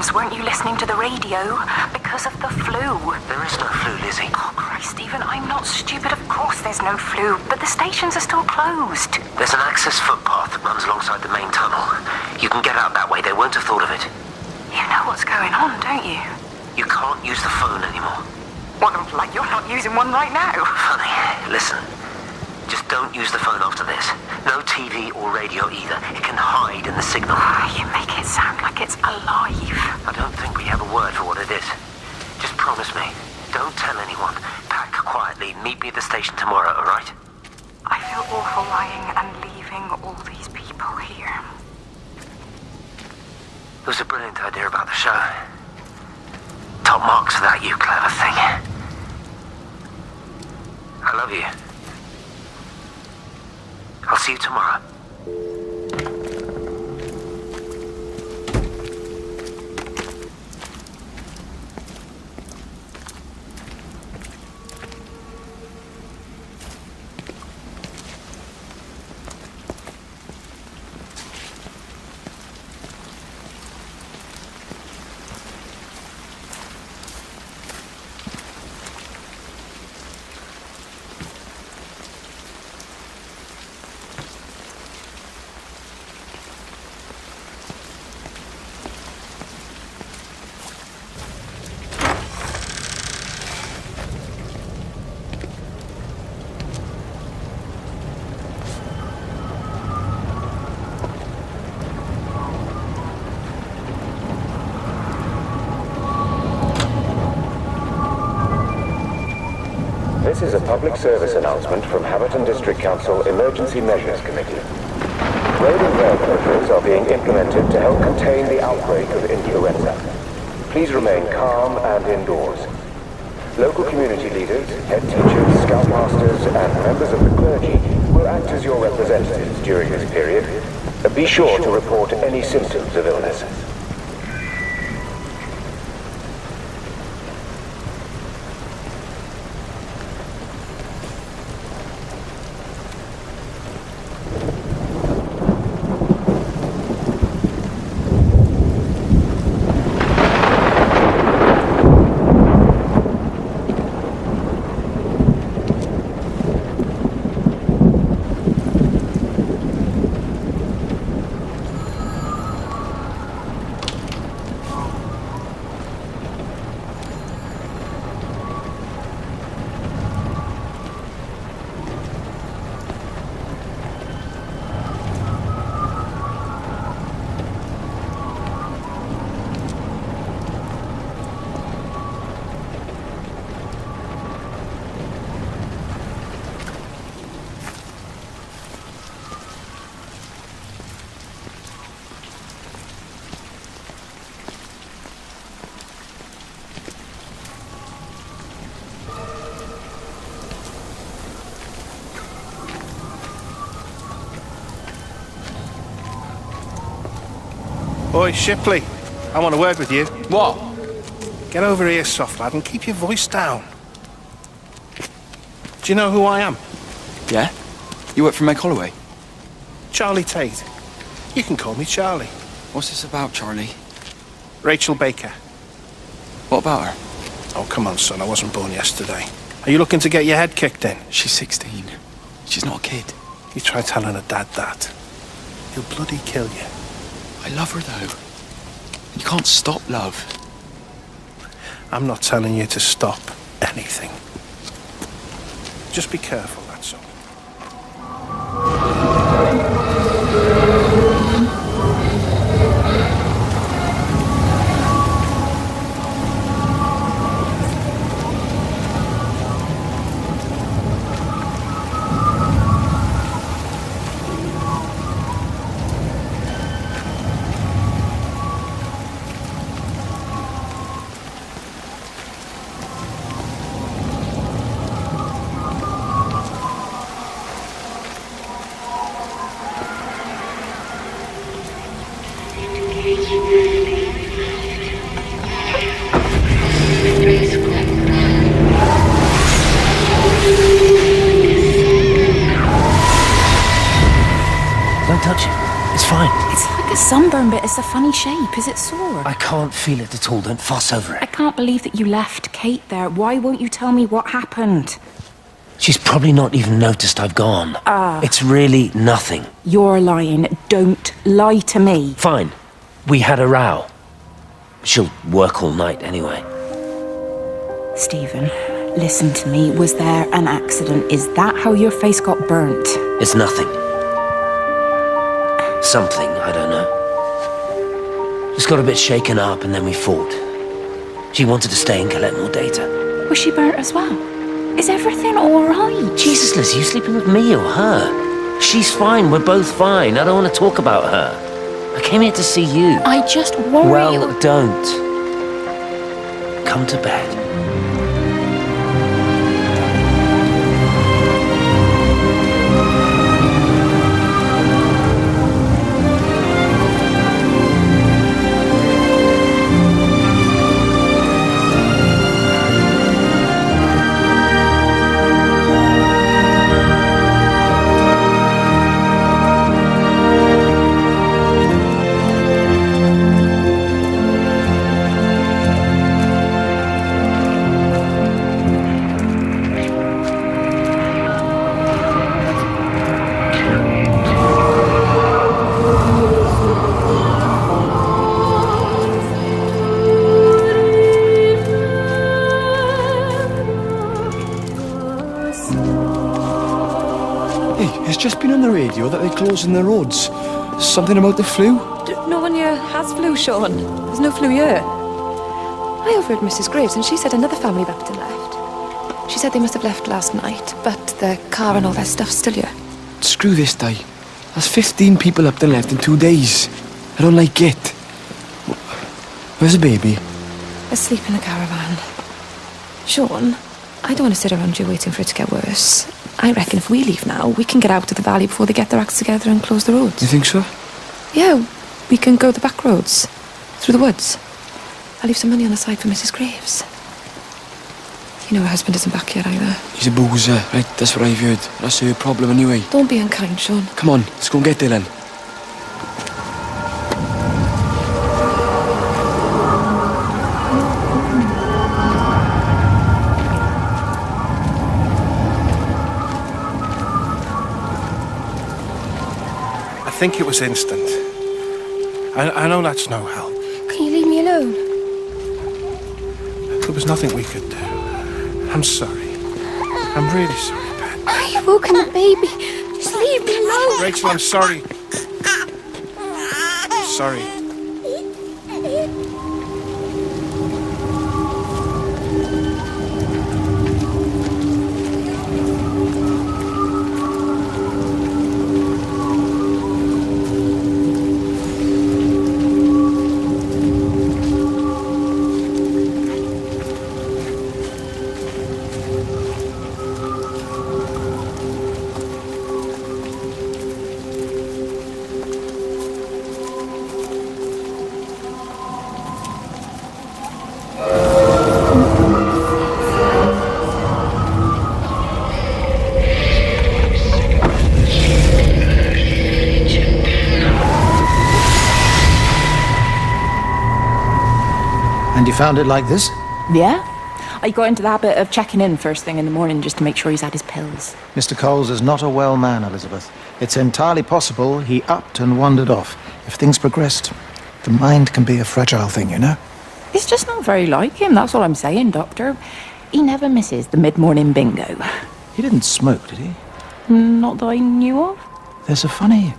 Weren't you listening to the radio? Because of the flu. There is no flu, Lizzie. Oh, Christ, Stephen, I'm not stupid. Of course there's no flu, but the stations are still closed. There's an access footpath that runs alongside the main tunnel. You can get out that way. They won't have thought of it. You know what's going on, don't you? You can't use the phone anymore. Well, like you're not using one right now. Funny. Listen. Just don't use the phone after this. No TV or radio either. It can hide in the signal. You make it sound like it's alive. I don't think we have a word for what it is. Just promise me. Don't tell anyone. Pack quietly. Meet me at the station tomorrow, all right? I feel awful lying and leaving all these people here. It was a brilliant idea about the show. Top marks for that, you clever thing. I love you. I'll see you tomorrow. This is a public service announcement from Haverton District Council Emergency Measures Committee. Road and rail closures are being implemented to help contain the outbreak of influenza. Please remain calm and indoors. Local community leaders, head teachers, scoutmasters, and members of the clergy will act as your representatives during this period. Be sure to report any symptoms of illness. Oi, Shipley, I want to word with you. What? Get over here, soft lad, and keep your voice down. Do you know who I am? Yeah? You work for Meg Holloway? Charlie Tate. You can call me Charlie. What's this about, Charlie? Rachel Baker. What about her? Oh, come on, son, I wasn't born yesterday. Are you looking to get your head kicked in? She's 16. She's not a kid. You try telling her dad that, he'll bloody kill you. I love her, though. You can't stop love. I'm not telling you to stop anything. Just be careful, that's all. Don't touch it. It's fine. It's like a sunburn, but it's a funny shape. Is it sore? I can't feel it at all. Don't fuss over I it. can't believe that you left Kate there. Why won't you tell me what happened? She's probably not even noticed I've gone. It's really nothing. You're lying. Don't lie to me. Fine. We had a row. She'll work all night anyway. Stephen, listen to me. Was there an accident? Is that how your face got burnt? It's nothing. Something, I don't know. Just got a bit shaken up and then we fought. She wanted to stay and collect more data. Was she burnt as well? Is everything all right? Jesus, Lizzie, you sleeping with me or her? She's fine, we're both fine. I don't want to talk about her. I came here to see you. I just worry. Well, don't. Come to bed. It's just been on the radio that they're closing the roads. Something about the flu? No one here has flu, Sean. There's no flu here. I overheard Mrs. Graves, and she said another family of Upton left. She said they must have left last night, but the car and all their stuff's still here. Screw this day. There's 15 people up and left in 2 days. I don't like it. Where's the baby? Asleep in the caravan. Sean, I don't want to sit around here waiting for it to get worse. I reckon if we leave now, we can get out of the valley before they get their acts together and close the roads. You think so? Yeah, we can go the back roads, through the woods. I'll leave some money on the side for Mrs. Graves. You know her husband isn't back yet either. He's a boozer, right? That's what I've heard. That's her problem anyway. Don't be unkind, Sean. Come on, let's go and get there then. I think it was instant. I know that's no help. Can you leave me alone? There was nothing we could do. I'm sorry. I'm really sorry, Pat. You've woken the baby. Just leave me alone. Rachel, I'm sorry. Sorry. And you found it like this? Yeah? I got into the habit of checking in first thing in the morning just to make sure he's had his pills. Mr. Coles is not a well man, Elizabeth. It's entirely possible he upped and wandered off. If things progressed, the mind can be a fragile thing, you know? It's just not very like him, that's all I'm saying, Doctor. He never misses the mid-morning bingo. He didn't smoke, did he? Not that I knew of. There's a funny...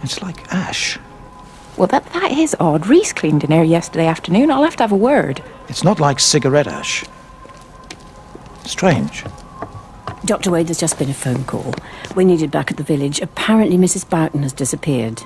It's like ash. Well, that is odd. Reese cleaned in here yesterday afternoon. I'll have to have a word. It's not like cigarette ash. Strange. Dr. Wade, there's just been a phone call. We're needed back at the village. Apparently Mrs. Boughton has disappeared.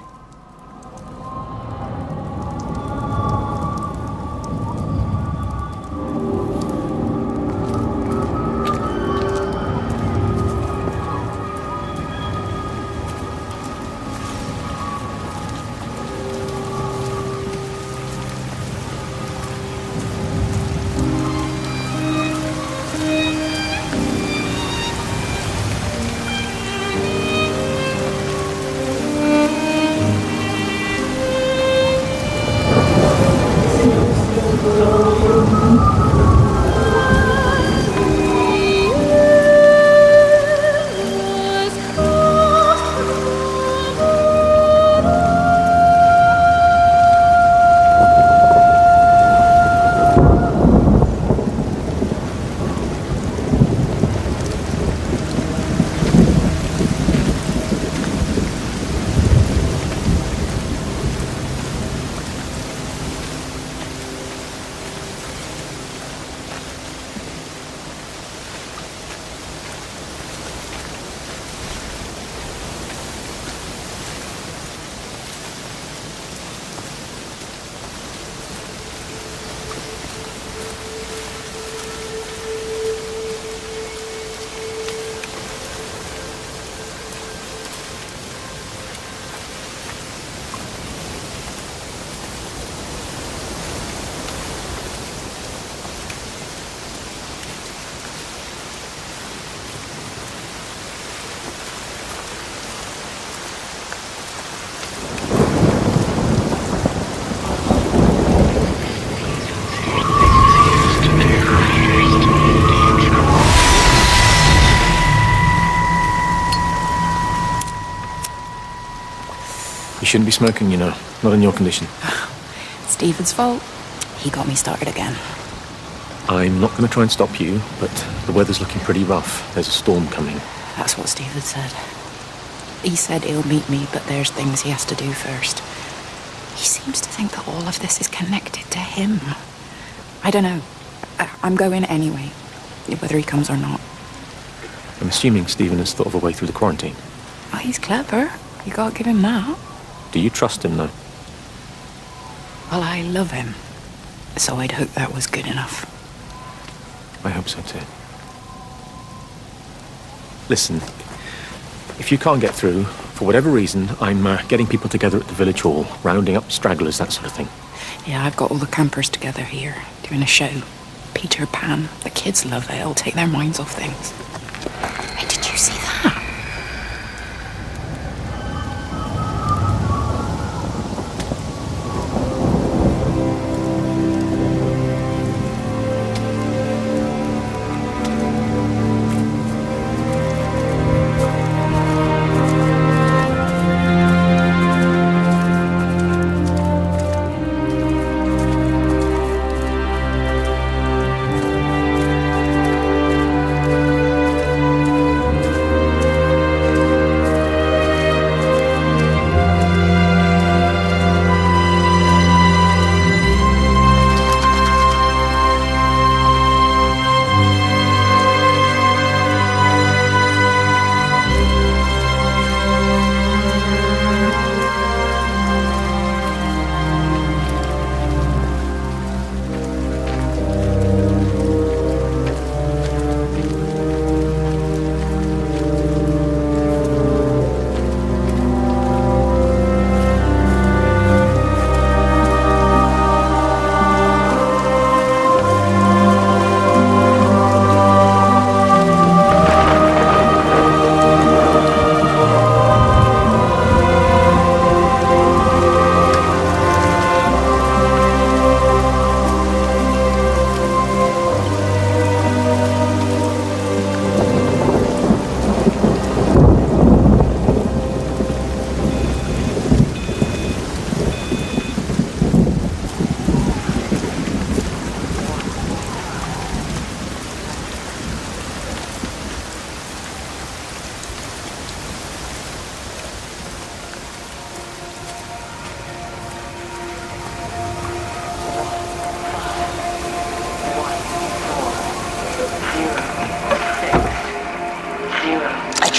You shouldn't be smoking, you know. Not in your condition. Stephen's fault. He got me started again. I'm not going to try and stop you, but the weather's looking pretty rough. There's a storm coming. That's what Stephen said. He said he'll meet me, but there's things he has to do first. He seems to think that all of this is connected to him. I don't know. I'm going anyway, whether he comes or not. I'm assuming Stephen has thought of a way through the quarantine. Oh, he's clever. You gotta give him that. Do you trust him, though? Well, I love him. So I'd hope that was good enough. I hope so, too. Listen, if you can't get through, for whatever reason, I'm getting people together at the village hall, rounding up stragglers, that sort of thing. Yeah, I've got all the campers together here, doing a show. Peter Pan. The kids love it. It'll take their minds off things. Hey, did you see that?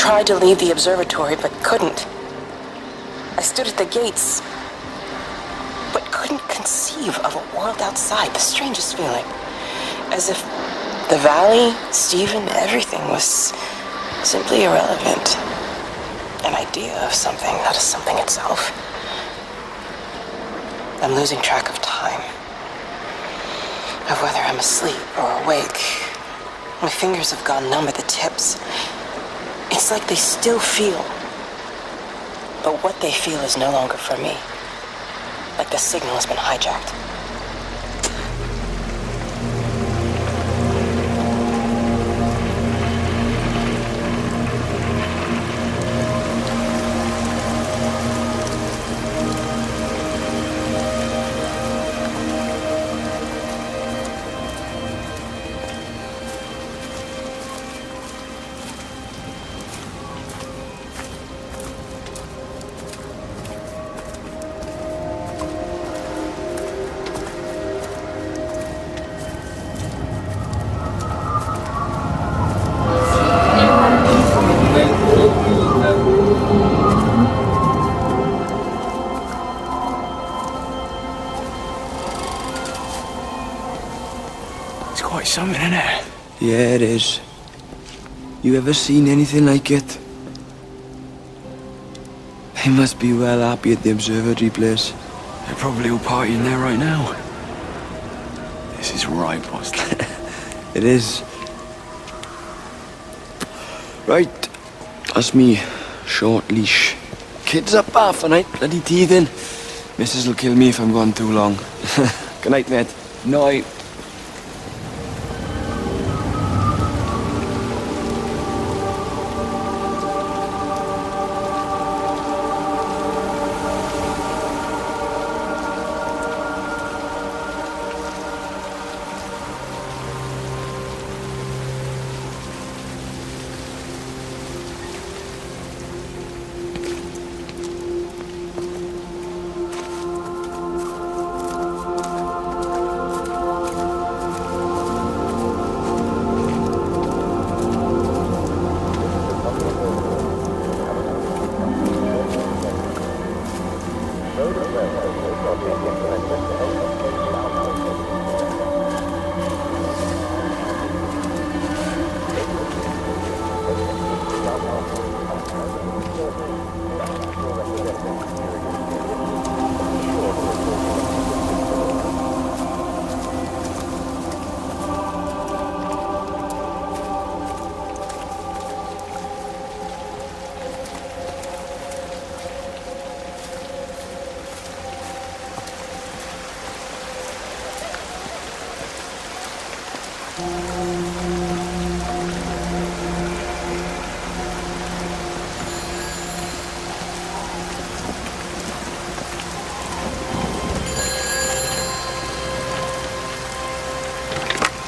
tried to leave the observatory, but couldn't. I stood at the gates, but couldn't conceive of a world outside. The strangest feeling. As if the valley, Stephen, everything was simply irrelevant. An idea of something that is something itself. I'm losing track of time. Of whether I'm asleep or awake. My fingers have gone numb at the tips. It's like they still feel. But what they feel is no longer for me. Like the signal has been hijacked. Quite something, isn't it? Yeah, it is. You ever seen anything like it? They must be well happy at the observatory place. They're probably all partying there right now. This is right, boss. It is. Right. That's me. Short leash. Kids up half a night, bloody teething. Missus will kill me if I'm gone too long. Good night, mate. Night.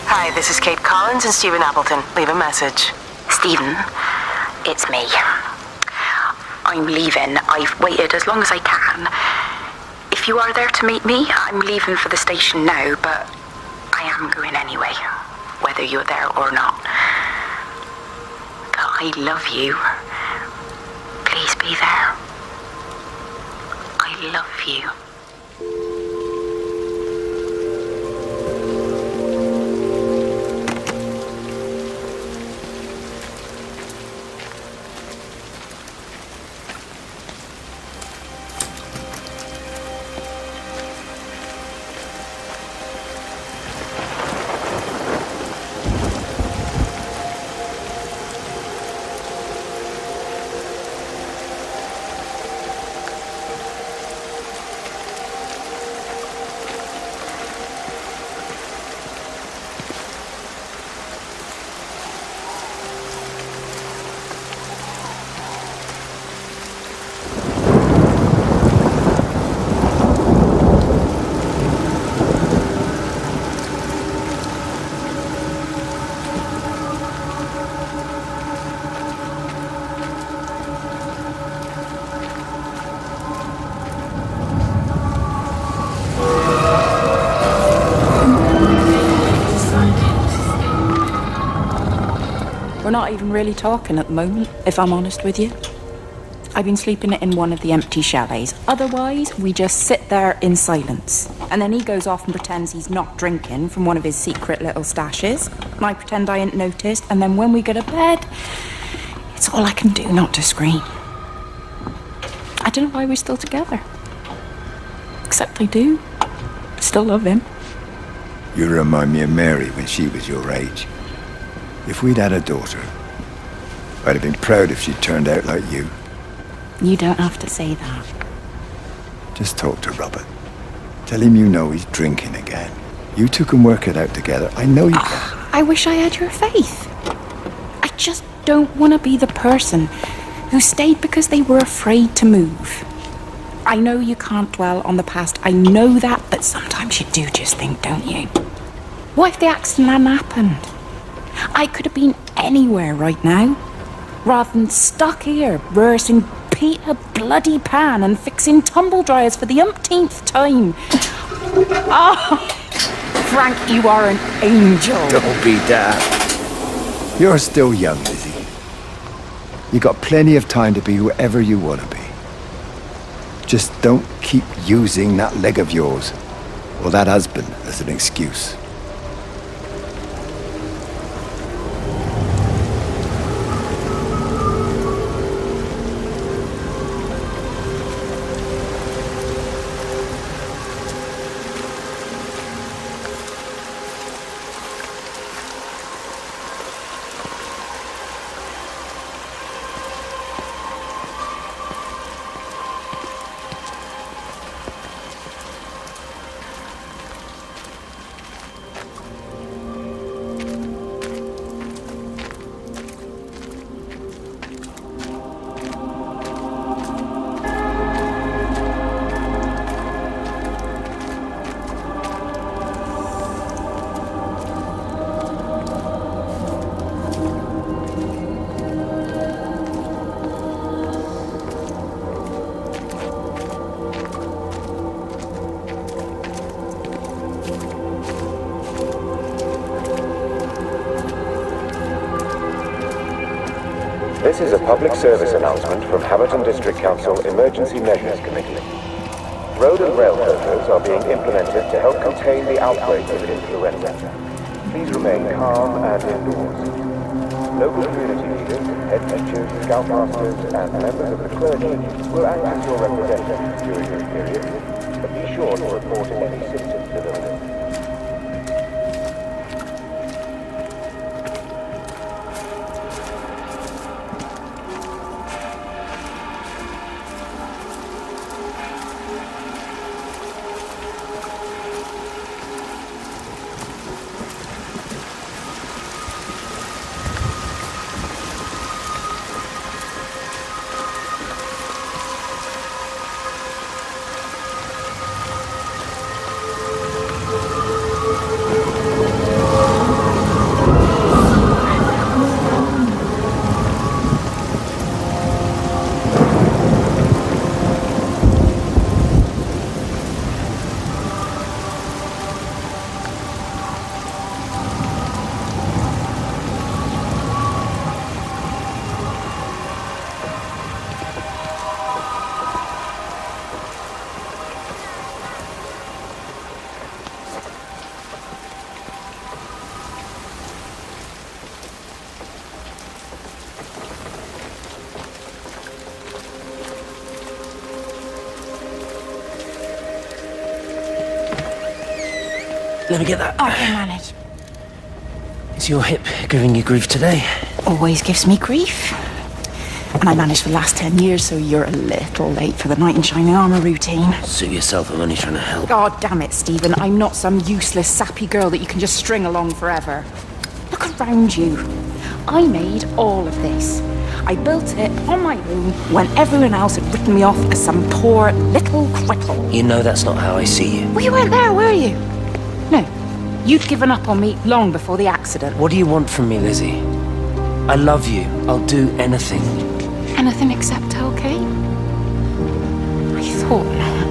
Hi, this is Kate Collins and Stephen Appleton. Leave a message. Stephen, it's me. I'm leaving. I've waited as long as I can. If you are there to meet me, I'm leaving for the station now, but I am going anyway, whether you're there or not. But I love you. Please be there. I love you. not even really talking at the moment, if I'm honest with you. I've been sleeping in one of the empty chalets. Otherwise, we just sit there in silence. And then he goes off and pretends he's not drinking from one of his secret little stashes. And I pretend I ain't noticed. And then when we go to bed, it's all I can do not to scream. I don't know why we're still together. Except I do. Still love him. You remind me of Mary when she was your age. If we'd had a daughter, I'd have been proud if she turned out like you. You don't have to say that. Just talk to Robert. Tell him you know he's drinking again. You two can work it out together. I know you can. I wish I had your faith. I just don't want to be the person who stayed because they were afraid to move. I know you can't dwell on the past. I know that, but sometimes you do just think, don't you? What if the accident hadn't happened? I could have been anywhere right now, rather than stuck here rehearsing Peter Bloody Pan and fixing tumble dryers for the umpteenth time. Oh, Frank, you are an angel. Don't be daft. You're still young, Lizzie. You got plenty of time to be whoever you want to be. Just don't keep using that leg of yours or that husband as an excuse. This is a public service announcement from Haverton District Council Emergency Measures Committee. Road and rail closures are being implemented to help contain the outbreak of influenza. Please remain calm and indoors. Local community leaders, head teachers, scoutmasters, and members of the clergy will act as your representatives during this period, but be sure to report any symptoms to them. Let me get that. I can manage. Is your hip giving you grief today? Always gives me grief. And I managed for the last 10 years, so you're a little late for the knight in shining armour routine. Suit yourself, I'm only trying to help. God damn it, Stephen. I'm not some useless, sappy girl that you can just string along forever. Look around you. I made all of this. I built it on my own when everyone else had written me off as some poor little cripple. You know that's not how I see you. Well, you weren't there, were you? No. You'd given up on me long before the accident. What do you want from me, Lizzie? I love you. I'll do anything. Anything except tell Kate? I thought not.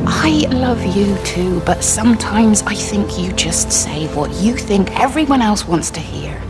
I love you too, but sometimes I think you just say what you think everyone else wants to hear.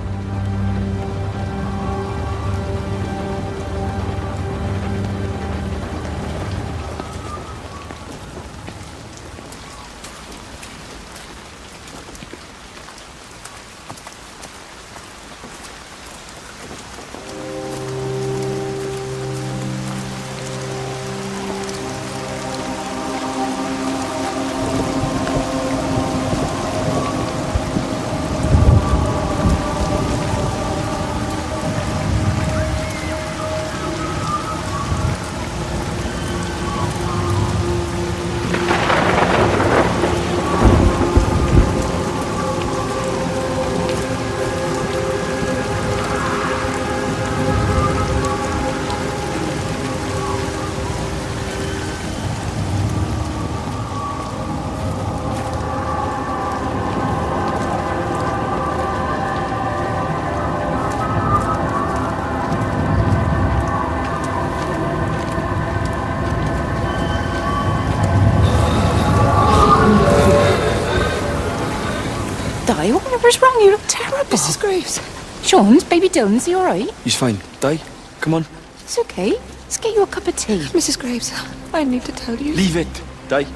wrong? You look terrible. Mrs. Graves. Sean's baby Dylan's he all right? He's fine. Di, come on. It's okay. Let's get you a cup of tea. Mrs. Graves, I need to tell you. Leave it, Di.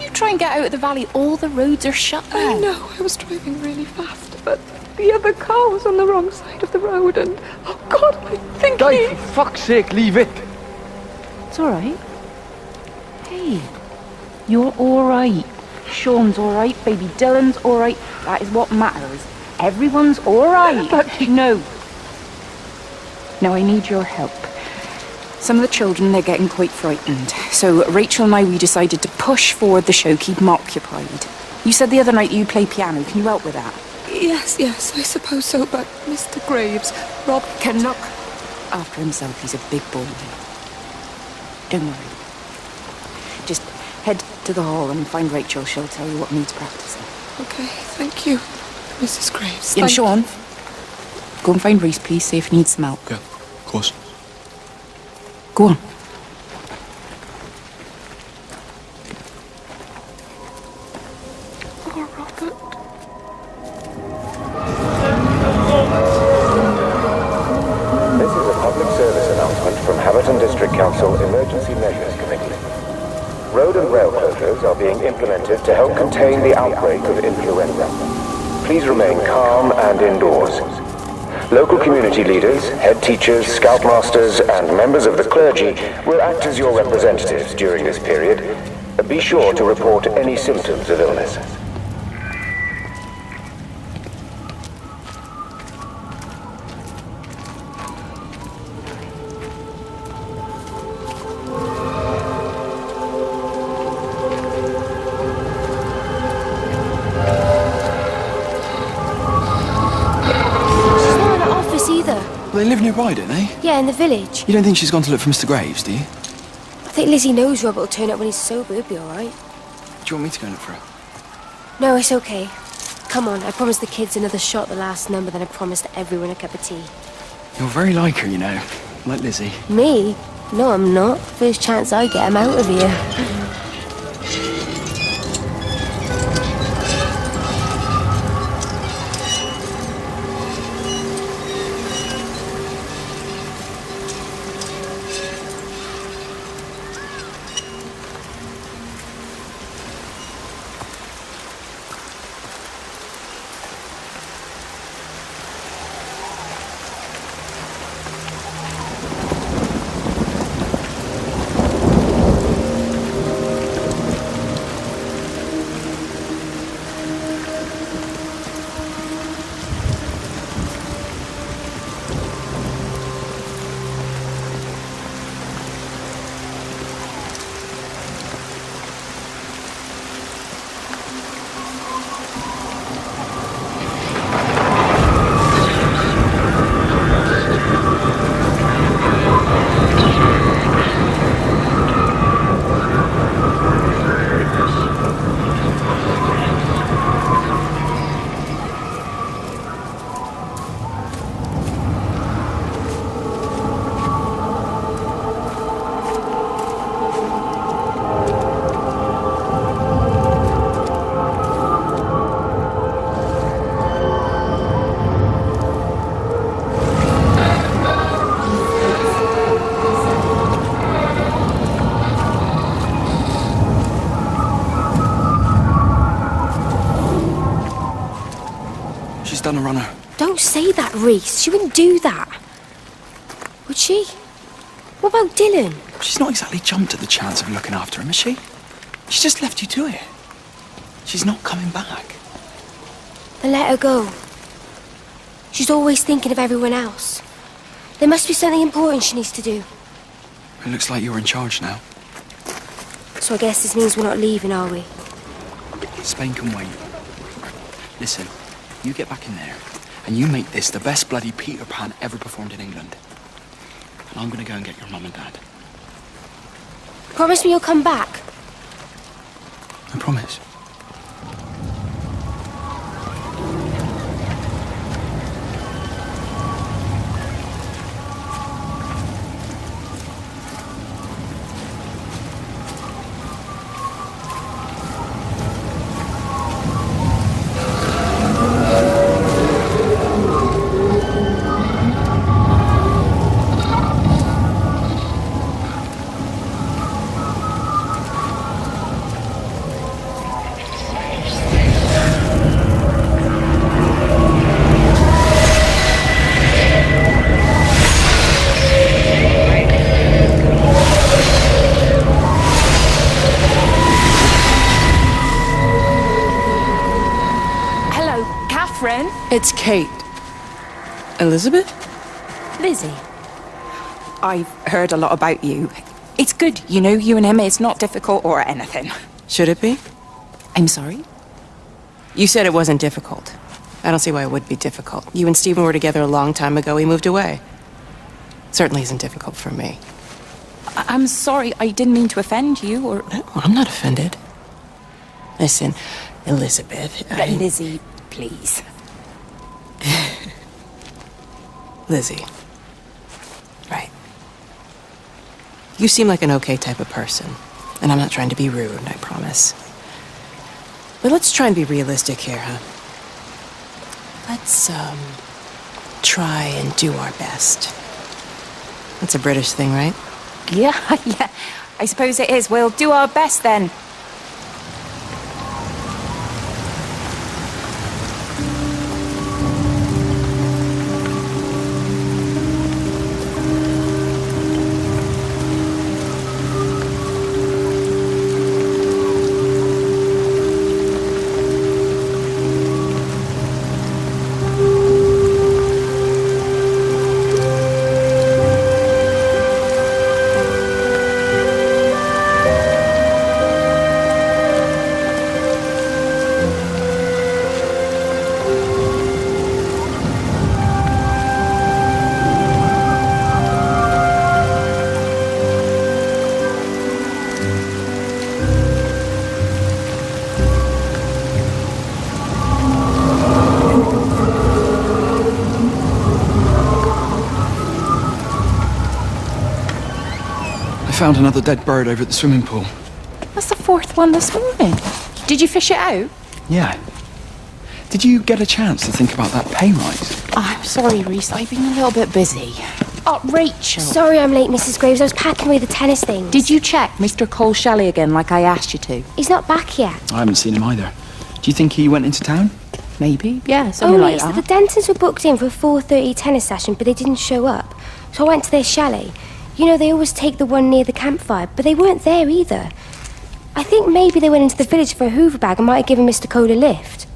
You try and get out of the valley, all the roads are shut now. I know, I was driving really fast, but the other car was on the wrong side of the road and, oh God, I think Di, for fuck's sake, leave it. It's all right. Hey, you're all right. Sean's all right, baby Dylan's all right. That is what matters. Everyone's all right. No. Now I need your help. Some of the children, they're getting quite frightened. So Rachel and I, we decided to push forward the show, keep them occupied. You said the other night you play piano. Can you help with that? Yes, I suppose so, but Mr. Graves, Rob can look after himself. He's a big boy. Don't worry. Just head to the hall and find Rachel. She'll tell you what needs practicing. Okay, thank you, Mrs. Graves. Yeah, Sean, go and find Reese, please, see if he needs some help. Yeah, of course. Go on. Oh, Robert. This is a public service announcement from Haverton District Council Emergency Measures Committee. Road and rail closures are being implemented to help contain the outbreak of influenza. Please remain calm and indoors. Local community leaders, head teachers, scoutmasters, and members of the clergy will act as your representatives during this period. Be sure to report any symptoms of illness. They live nearby, don't they? Yeah, in the village. You don't think she's gone to look for Mr. Graves, do you? I think Lizzie knows Robert will turn up when he's sober. He'll be all right. Do you want me to go and look for her? No, it's okay. Come on, I promised the kids another shot the last number, then I promised everyone a cup of tea. You're very like her, you know. Like Lizzie. Me? No, I'm not. First chance I get, I'm out of here. Done a runner. Don't say that, Reese. She wouldn't do that. Would she? What about Dylan? She's not exactly jumped at the chance of looking after him, is she? She's just left you to it. She's not coming back. Then let her go. She's always thinking of everyone else. There must be something important she needs to do. It looks like you're in charge now. So I guess this means we're not leaving, are we? Spain can wait. Listen. You get back in there, and you make this the best bloody Peter Pan ever performed in England. And I'm gonna go and get your mum and dad. Promise me you'll come back. I promise. It's Kate. Elizabeth? Lizzie. I've heard a lot about you. It's good, you know, you and him, it's not difficult or anything. Should it be? I'm sorry? You said it wasn't difficult. I don't see why it would be difficult. You and Stephen were together a long time ago. He moved away. Certainly isn't difficult for me. I'm sorry, I didn't mean to offend you, or... No, I'm not offended. Listen, Elizabeth, Lizzie, please. Lizzie. Right. You seem like an okay type of person. And I'm not trying to be rude, I promise. But let's try and be realistic here, huh? Let's, try and do our best. That's a British thing, right? Yeah, I suppose it is. We'll do our best then. Found another dead bird over at the swimming pool. That's the fourth one this morning. Did you fish it out? Yeah. Did you get a chance to think about that pay rise? Oh, I'm sorry, Reese. I've been a little bit busy. Oh, Rachel. Sorry I'm late, Mrs. Graves. I was packing away the tennis things. Did you check Mr. Cole Shelley again like I asked you to? He's not back yet. I haven't seen him either. Do you think he went into town? Maybe, yeah, something like that. The Dentons were booked in for a 4:30 tennis session, but they didn't show up. So I went to their chalet. You know, they always take the one near the campfire, but they weren't there either. I think maybe they went into the village for a Hoover bag and might have given Mr. Cole a lift.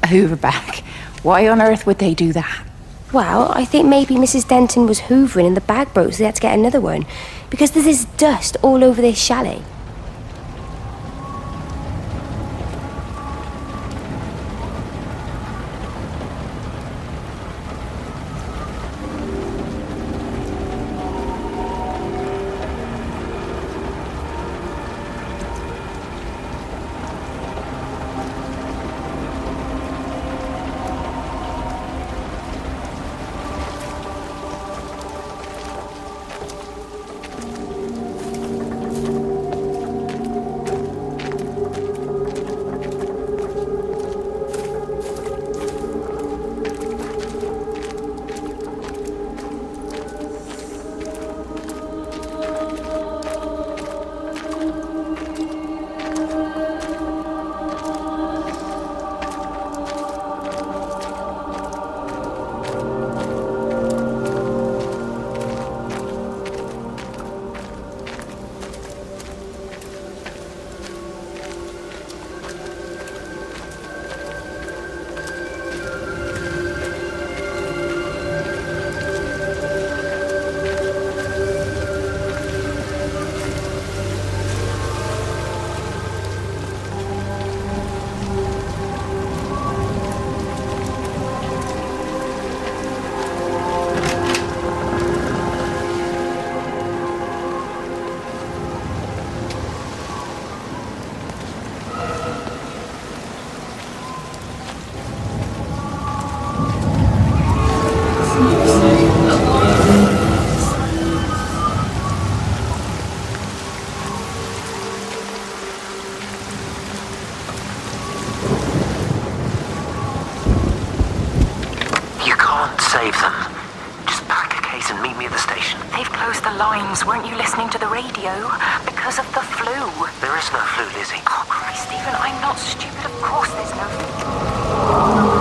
A Hoover bag? Why on earth would they do that? Well, I think maybe Mrs. Denton was hoovering and the bag broke, so they had to get another one. Because there's this dust all over this chalet. save them. Just pack a case and meet me at the station. They've closed the lines. Weren't you listening to the radio? Because of the flu. There is no flu, Lizzie. Oh, Christ, Stephen, I'm not stupid. Of course there's no flu.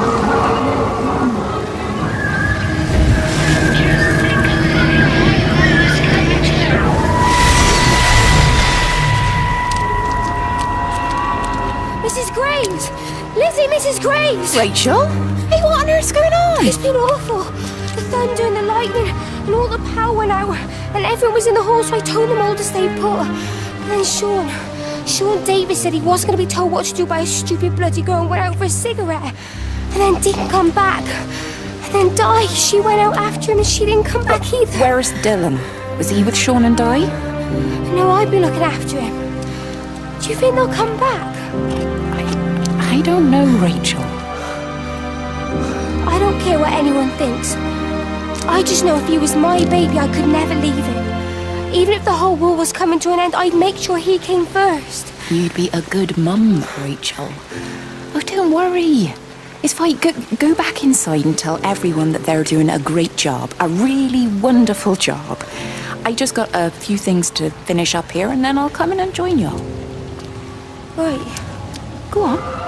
Mrs. Graves! Lizzie, Mrs. Graves! Rachel? Hey, what on earth's going It's been awful. The thunder and the lightning and all the power went out and everyone was in the hall, so I told them all to stay put. But then Sean Davis said he wasn't going to be told what to do by a stupid bloody girl and went out for a cigarette. And then didn't come back. And then Di, she went out after him and she didn't come back either. Where's Dylan? Was he with Sean and Di? No, I've been looking after him. Do you think they'll come back? I don't know, Rachel. I don't care what anyone thinks. I just know if he was my baby, I could never leave him. Even if the whole world was coming to an end, I'd make sure he came first. You'd be a good mum, Rachel. Oh, don't worry. It's fine. Go back inside and tell everyone that they're doing a great job. A really wonderful job. I just got a few things to finish up here and then I'll come in and join you. Right. Go on.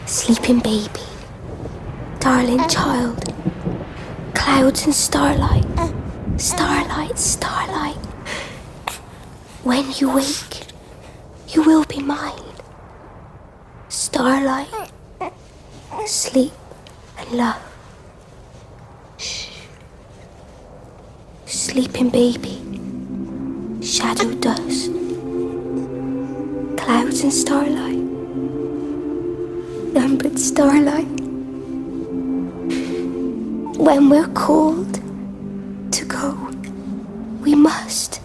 Sleeping baby, darling child, clouds and starlight, starlight, starlight. When you wake, you will be mine. Starlight, sleep and love. Shh. Sleeping baby, shadow dust, clouds and starlight. Numbered starlight. When we're called to go, we must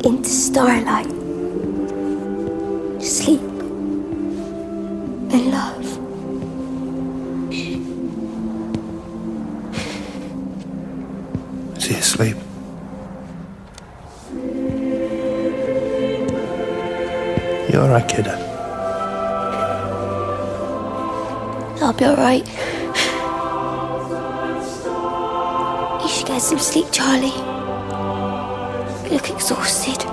into starlight, sleep and love. Is he asleep? You all right, kid? I'll be alright. You should get some sleep, Charlie. You look exhausted.